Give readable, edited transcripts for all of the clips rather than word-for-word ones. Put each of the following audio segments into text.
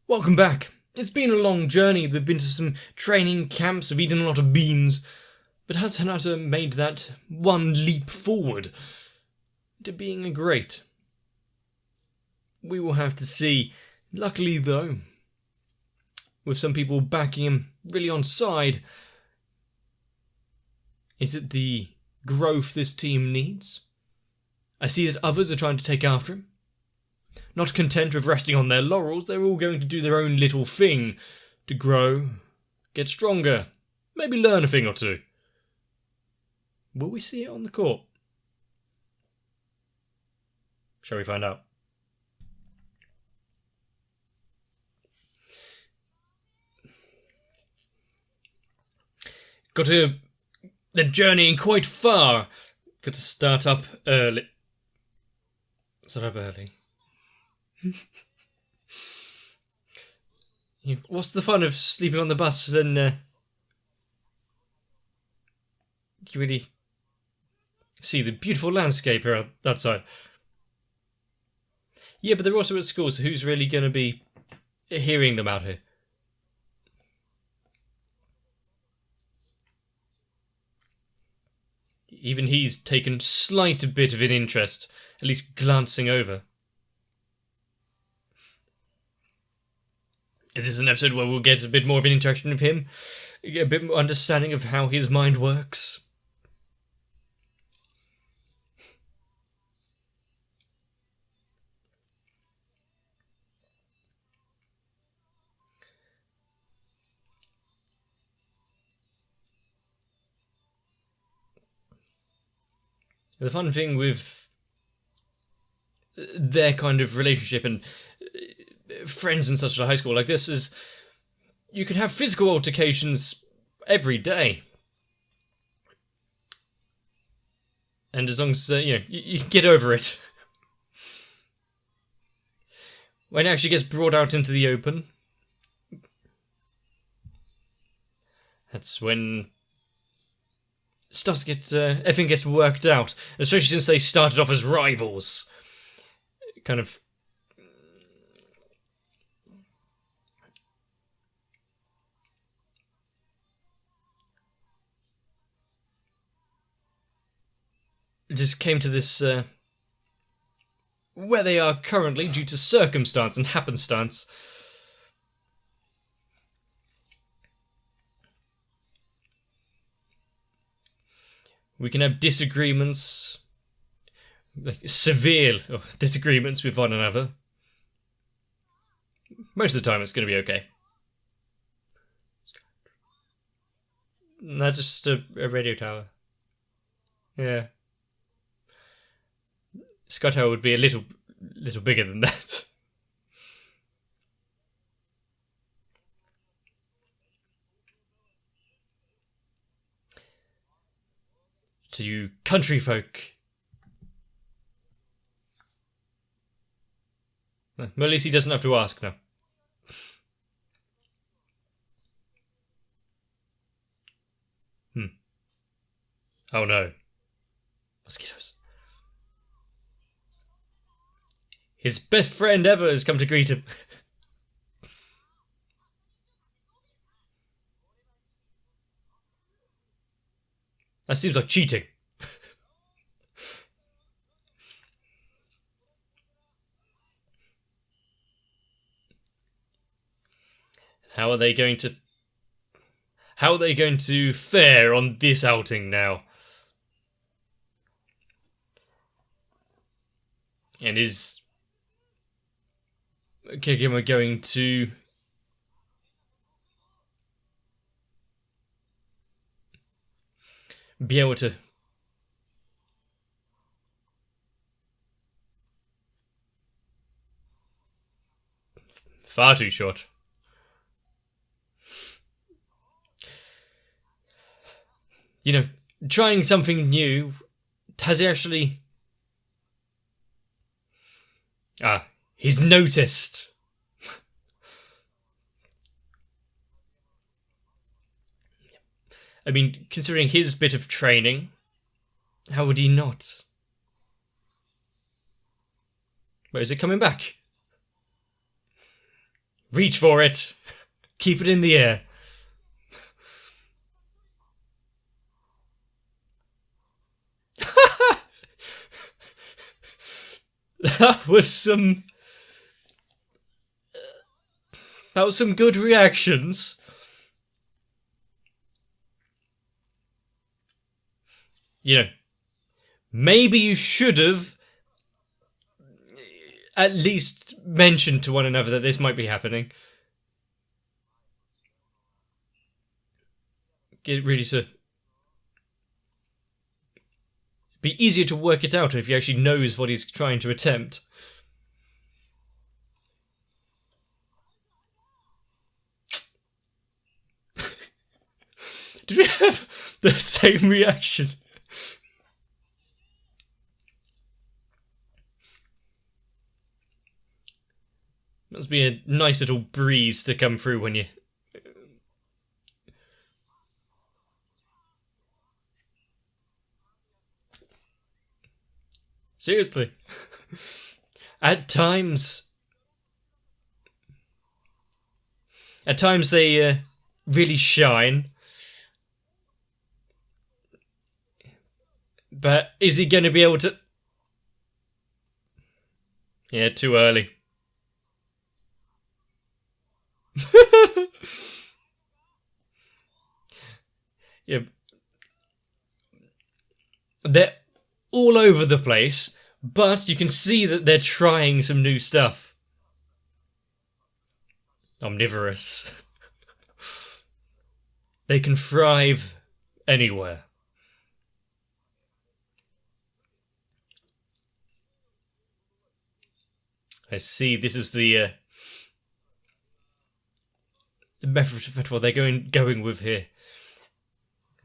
Welcome back. It's been a long journey. We've been to some training camps, we've eaten a lot of beans, but has Hinata made that one leap forward to being a great? We will have to see. Luckily though, with some people backing him really on side, is it the growth this team needs? I see that others are trying to take after him. Not content with resting on their laurels, they're all going to do their own little thing to grow, get stronger, maybe learn a thing or two. Will we see it on the court? Shall we find out? They're journeying quite far. Got to start up early. What's the fun of sleeping on the bus and you really see the beautiful landscape here outside? Yeah, but they're also at school, so who's really going to be hearing them out here? Even he's taken slight bit of an interest, at least glancing over. Is this an episode where we'll get a bit more of an interaction with him? Get a bit more understanding of how his mind works? The fun thing with their kind of relationship and friends and such at a high school like this is you can have physical altercations every day. And as long as, you can get over it. When it actually gets brought out into the open, that's when stuff gets, everything gets worked out. Especially since they started off as rivals. Kind of just came to this, where they are currently due to circumstance and happenstance. We can have disagreements, like severe disagreements with one another. Most of the time it's going to be okay. Not just a radio tower. Yeah. Sky Tower would be a little bigger than that. To you country folk. Well, at least he doesn't have to ask now. Oh no. Mosquitoes. His best friend ever has come to greet him. That seems like cheating. How are they going to fare on this outing now? And is Kigama going to be able to far too short. Trying something new. Has he actually... he's noticed. I mean, considering his bit of training, how would he not? Where is it coming back? Reach for it. Keep it in the air. That was some good reactions. You know, maybe you should have at least mentioned to one another that this might be happening. Get really to be easier to work it out if he actually knows what he's trying to attempt. Did we have the same reaction? Must be a nice little breeze to come through when you... Seriously. At times they really shine. But is he going to be able to... Yeah, too early. Yeah. They're all over the place, but you can see that they're trying some new stuff. Omnivorous. They can thrive anywhere. I see, this is the metaphor they're going with here.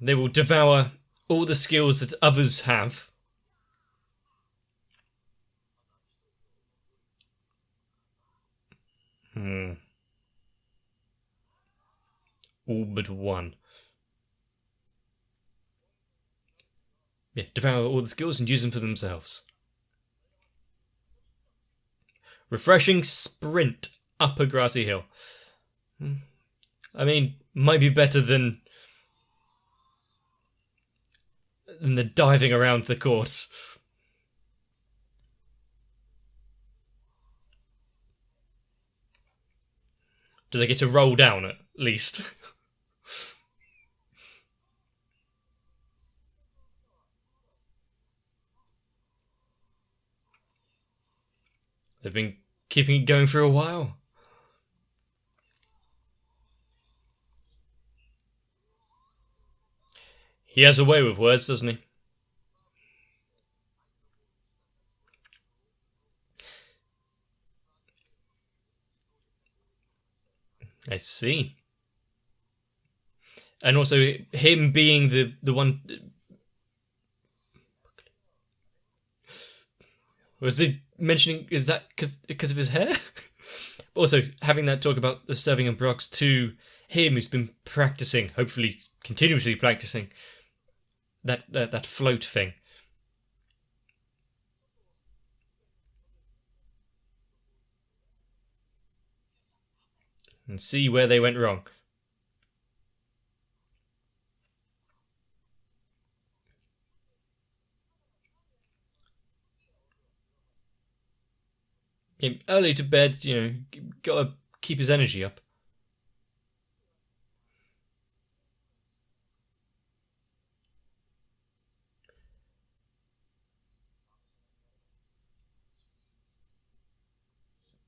They will devour all the skills that others have. All but one. Yeah, devour all the skills and use them for themselves. Refreshing sprint up a grassy hill. I mean, might be better than the diving around the course. Do they get to roll down at least? They've been keeping it going for a while. He has a way with words, doesn't he? I see. And also him being the one... Was he mentioning, is that because of his hair? Also, having that talk about the serving of Brox to him who's been practicing, hopefully continuously practicing, that float thing. And see where they went wrong. Early to bed, gotta keep his energy up.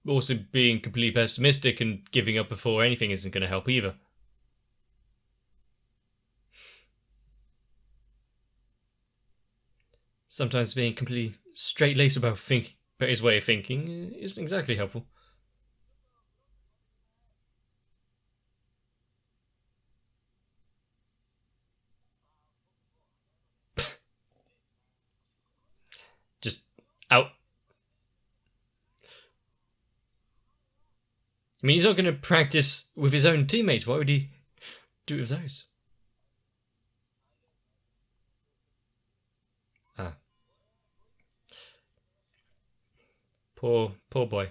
Also, being completely pessimistic and giving up before anything isn't going to help either. Sometimes being completely straight-laced about his way of thinking isn't exactly helpful. Just out. I mean, he's not going to practice with his own teammates. Why would he do it with those? Ah. Poor boy.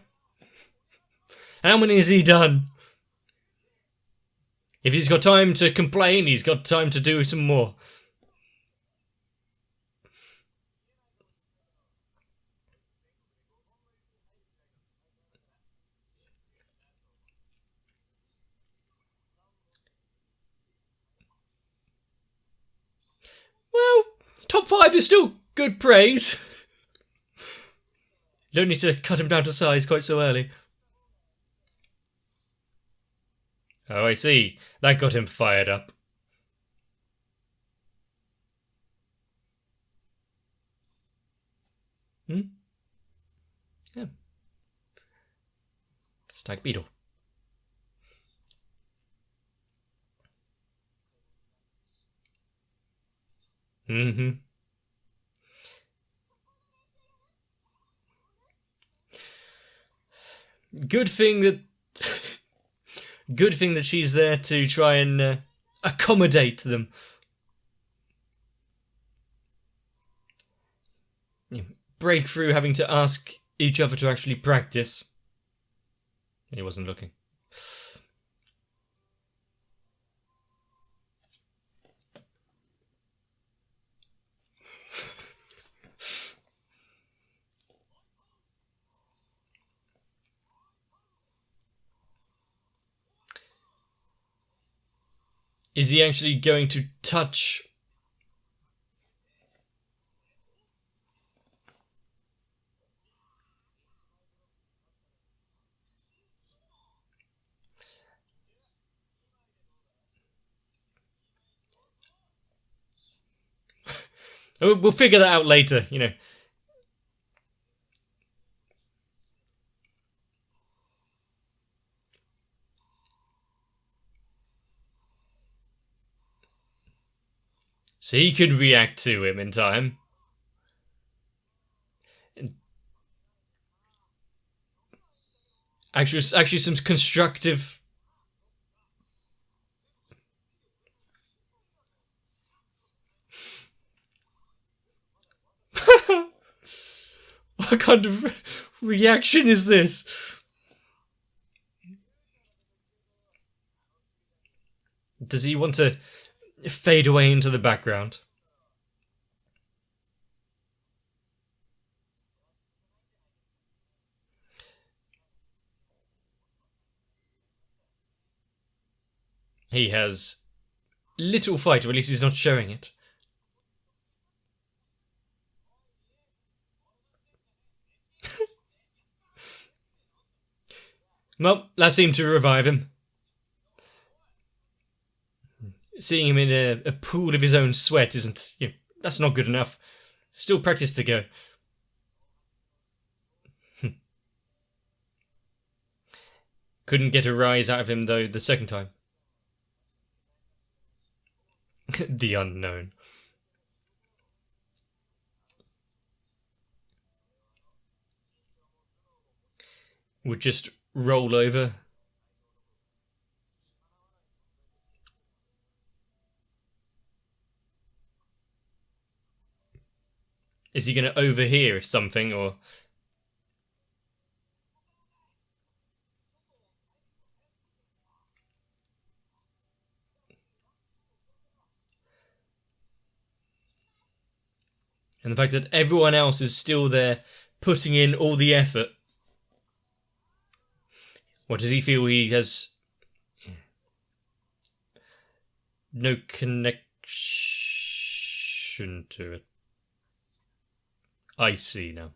How many has he done? If he's got time to complain, he's got time to do some more. Well, top 5 is still good praise. You don't need to cut him down to size quite so early. Oh, I see. That got him fired up. Yeah. Stag beetle. Good thing that she's there to try and accommodate them. Break through having to ask each other to actually practice. He wasn't looking. Is he actually going to touch? We'll figure that out later, you know. So he can react to him in time. Actually some constructive... What kind of reaction is this? Does he want to fade away into the background? He has little fight, or at least he's not showing it. Well, that seemed to revive him. Seeing him in a pool of his own sweat isn't... You know, that's not good enough. Still practice to go. Couldn't get a rise out of him, though, the second time. The unknown. Would just roll over. Is he going to overhear something, or... And the fact that everyone else is still there, putting in all the effort. What does he feel he has? No connection to it. I see now.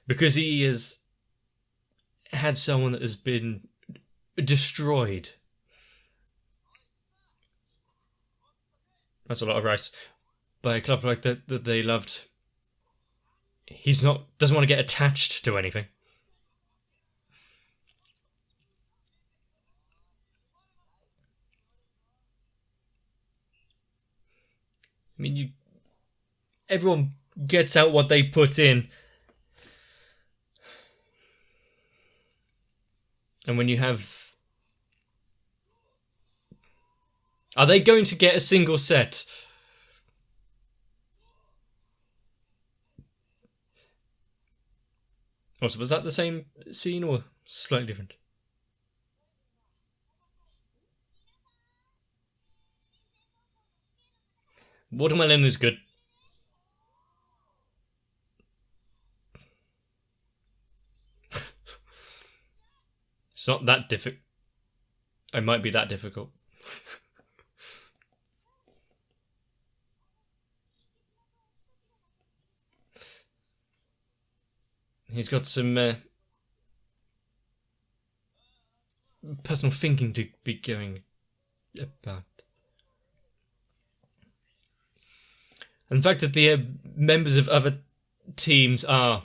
Because he has had someone that has been destroyed. That's a lot of rice. By a club like that they loved. Doesn't want to get attached to anything. I mean, everyone gets out what they put in. And when you have... Are they going to get a single set? Also, was that the same scene or slightly different? Watermelon is good. It's not that difficult. It might be that difficult. He's got some personal thinking to be going about. And the fact that the members of other teams are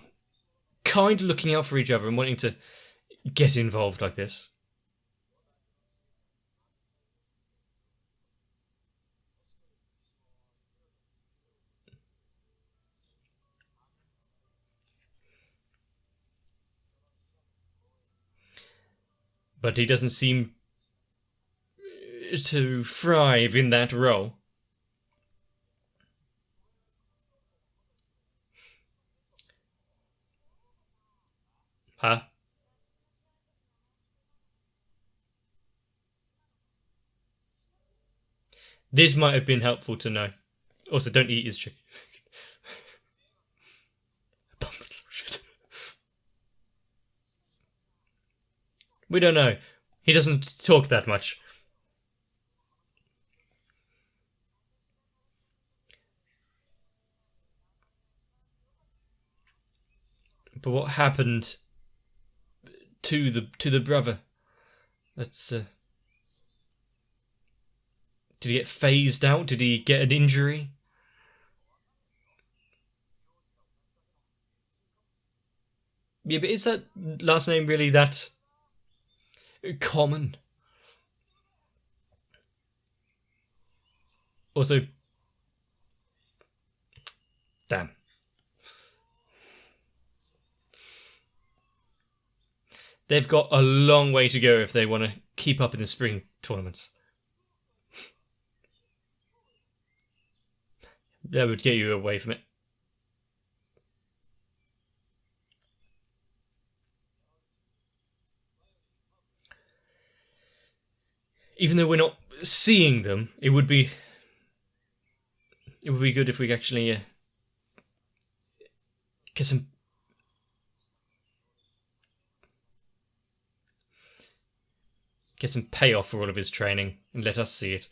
kind of looking out for each other and wanting to get involved like this. But he doesn't seem to thrive in that role. Huh? This might have been helpful to know. Also, don't eat his chicken. We don't know. He doesn't talk that much. But what happened to the brother? That's did he get phased out? Did he get an injury? Yeah, but is that last name really that common? Also, damn. They've got a long way to go if they want to keep up in the spring tournaments. That would get you away from it. Even though we're not seeing them, it would be good if we actually get some payoff for all of his training and let us see it.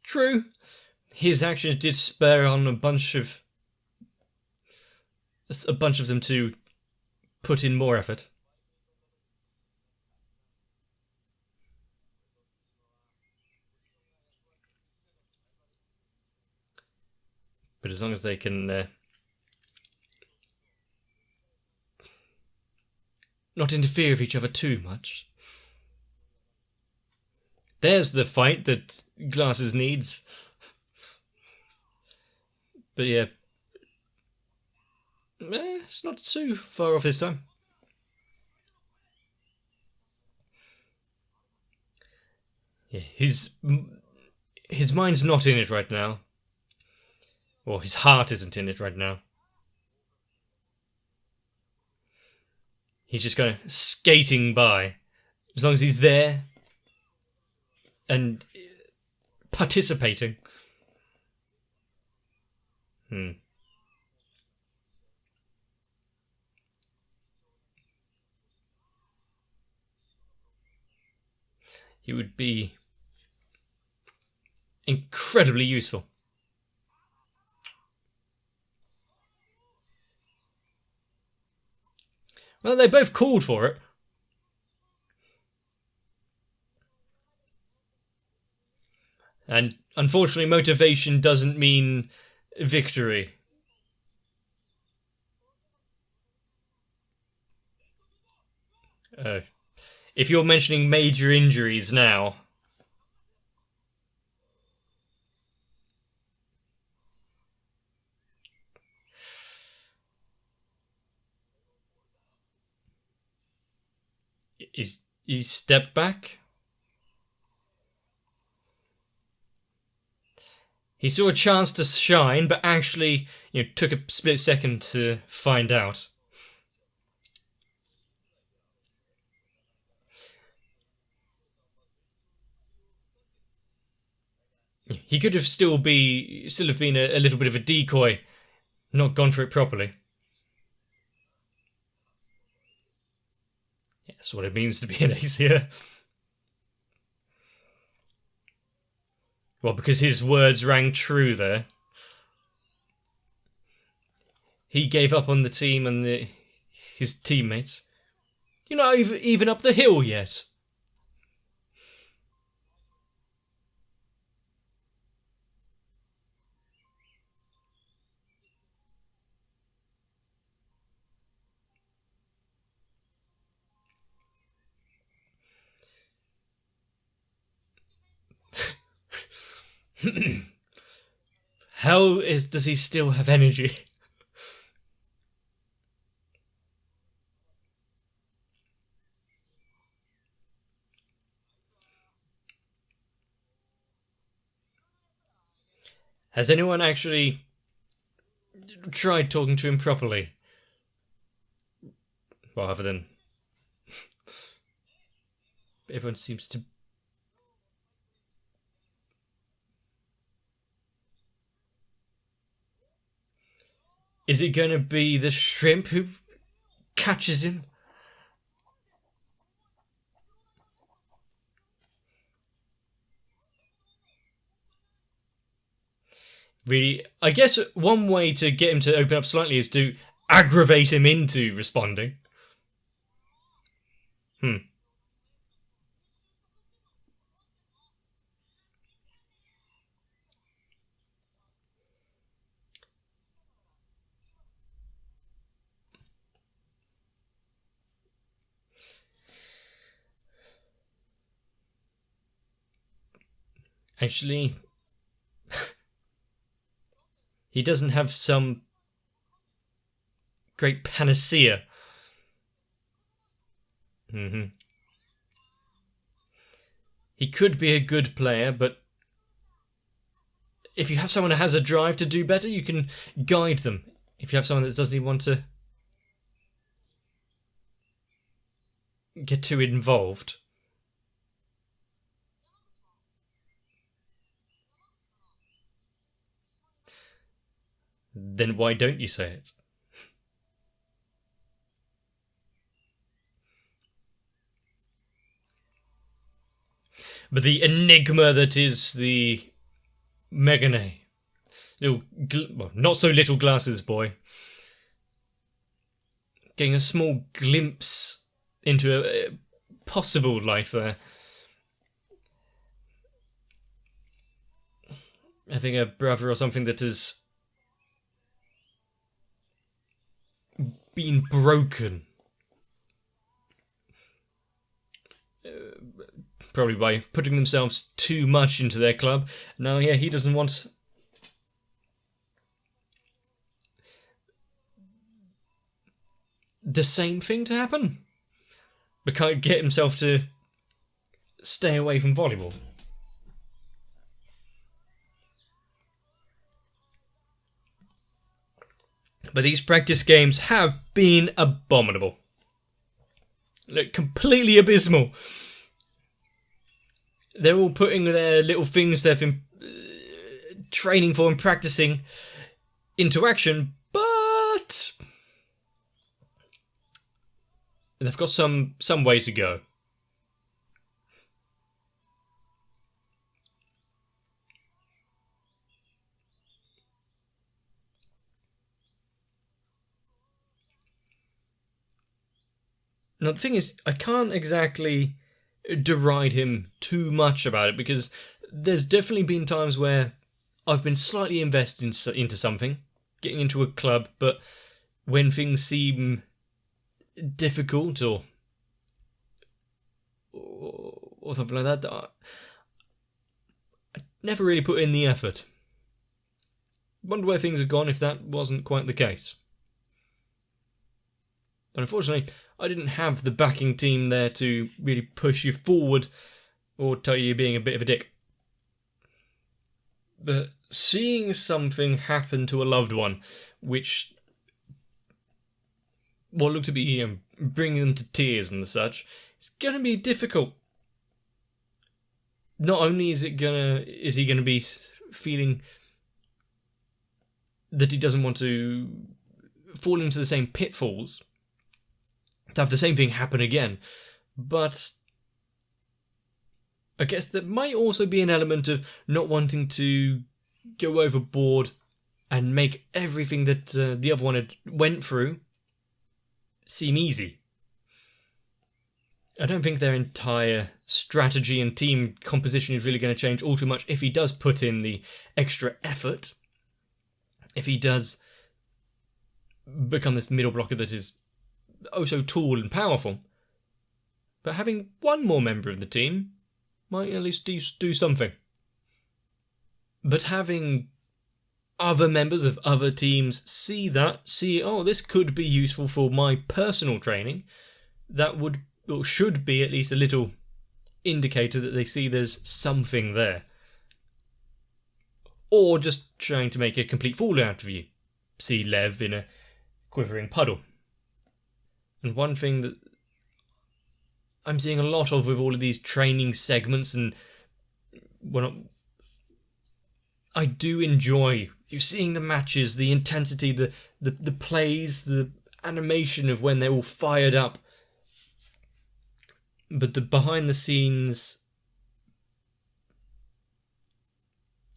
True, his actions did spur on a bunch of them to put in more effort. But as long as they can not interfere with each other too much. There's the fight that Glasses needs. But yeah, it's not too far off this time. Yeah, his mind's not in it right now. Or his heart isn't in it right now. He's just kind of skating by. As long as he's there and participating. He would be incredibly useful. Well, they both called for it. And unfortunately, motivation doesn't mean victory. If you're mentioning major injuries now... He stepped back. He saw a chance to shine, but actually, took a split second to find out. He could have still have been a little bit of a decoy, not gone for it properly. Yeah, that's what it means to be an ace here. Well, because his words rang true there. He gave up on the team and his teammates. You're not even up the hill yet. Does he still have energy? Has anyone actually tried talking to him properly? Well, other than everyone seems to. Is it going to be the shrimp who catches him? Really, I guess one way to get him to open up slightly is to aggravate him into responding. Actually, he doesn't have some great panacea. He could be a good player, but if you have someone who has a drive to do better, you can guide them. If you have someone that doesn't even want to get too involved, then why don't you say it? But the enigma that is the Megane, not so little glasses boy, getting a small glimpse into a possible life there. Having a brother or something that has been broken. Probably by putting themselves too much into their club. Now, yeah, he doesn't want the same thing to happen, but can't get himself to stay away from volleyball. But these practice games have been abominable. Look, completely abysmal. They're all putting their little things they've been training for and practicing into action, but they've got some way to go. Now, the thing is, I can't exactly deride him too much about it, because there's definitely been times where I've been slightly invested into something, getting into a club, but when things seem difficult or something like that, I never really put in the effort. Wonder where things have gone if that wasn't quite the case. But unfortunately, I didn't have the backing team there to really push you forward or tell you you're being a bit of a dick. But seeing something happen to a loved one, which looked to be, bringing them to tears and such, it's going to be difficult. Not only is he going to be feeling that he doesn't want to fall into the same pitfalls, to have the same thing happen again, but I guess there might also be an element of not wanting to go overboard and make everything that the other one had went through seem easy. I don't think their entire strategy and team composition is really going to change all too much if he does put in the extra effort. If he does become this middle blocker that is oh so tall and powerful. But having one more member of the team might at least do something. But having other members of other teams see, oh, this could be useful for my personal training, that should be at least a little indicator that they see there's something there. Or just trying to make a complete fool out of you. See Lev in a quivering puddle. And one thing that I'm seeing a lot of with all of these training segments, and I do enjoy you seeing the matches, the intensity, the plays, the animation of when they're all fired up. But the behind the scenes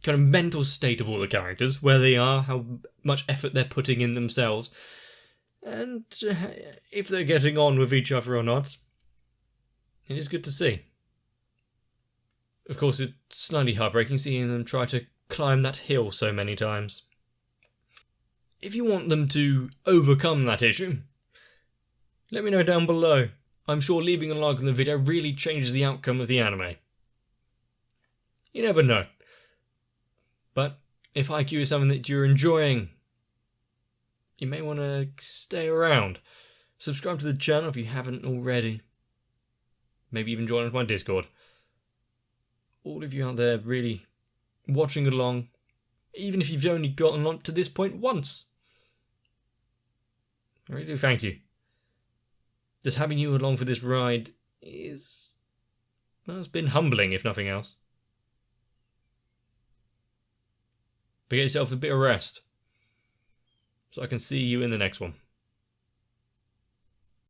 kind of mental state of all the characters, where they are, how much effort they're putting in themselves, and if they're getting on with each other or not, it is good to see. Of course, it's slightly heartbreaking seeing them try to climb that hill so many times. If you want them to overcome that issue, let me know down below. I'm sure leaving a like on the video really changes the outcome of the anime. You never know. But if Haikyuu is something that you're enjoying, you may want to stay around. Subscribe to the channel if you haven't already. Maybe even join my Discord. All of you out there really watching along, even if you've only gotten on to this point once. I really do thank you. Just having you along for this ride it's been humbling, if nothing else. But get yourself a bit of rest, so I can see you in the next one.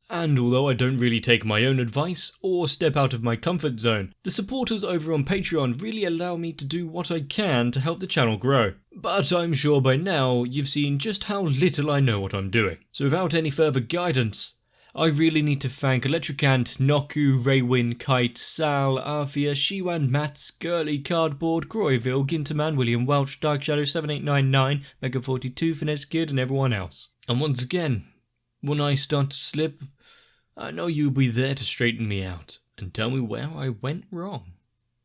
And although I don't really take my own advice or step out of my comfort zone, the supporters over on Patreon really allow me to do what I can to help the channel grow. But I'm sure by now you've seen just how little I know what I'm doing. So without any further guidance, I really need to thank Electricant, Noku, Raywin, Kite, Sal, Arthea, Shiwan, Mats, Gurley, Cardboard, Groyville, Ginterman, William Welch, Dark Shadow 7899, Mega 42, Finesse Kid, and everyone else. And once again, when I start to slip, I know you'll be there to straighten me out and tell me where I went wrong.